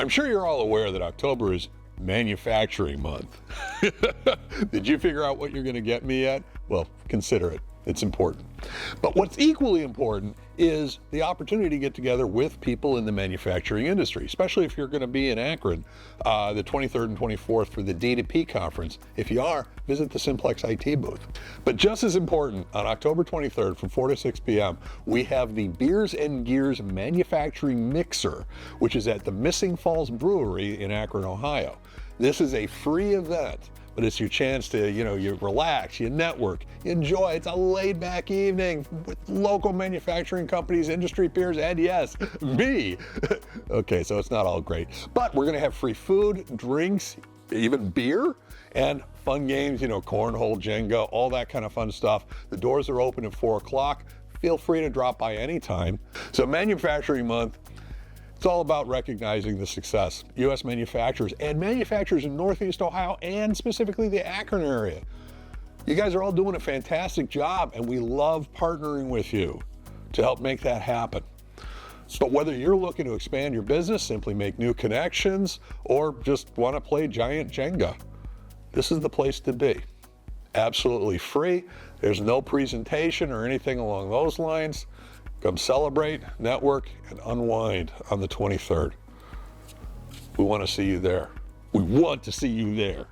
I'm sure you're all aware that October is Manufacturing Month. Did you figure out what you're going to get me yet? Well, consider it. It's important. But what's equally important is the opportunity to get together with people in the manufacturing industry, especially if you're going to be in Akron the 23rd and 24th for the D2P conference. If you are, visit the Simplex-IT booth. But just as important, on October 23rd from 4 to 6 p.m., we have the Beers and Gears Manufacturing Mixer, which is at the Missing Falls Brewery in Akron, Ohio. This is a free event, but it's your chance to, you relax, you network, you enjoy. It's a laid-back evening with local manufacturing companies, industry peers, and yes, me. Okay, so it's not all great, but we're gonna have free food, drinks, even beer, and fun games, cornhole, Jenga, all that kind of fun stuff. The doors are open at 4 o'clock. Feel free to drop by anytime. So Manufacturing Month, it's all about recognizing the success U.S. manufacturers and manufacturers in Northeast Ohio and specifically the Akron area. You guys are all doing a fantastic job, and we love partnering with you to help make that happen. But whether you're looking to expand your business, simply make new connections, or just want to play giant Jenga, this is the place to be. Absolutely free. There's no presentation or anything along those lines. Come celebrate, network, and unwind on the 23rd. We want to see you there. We want to see you there.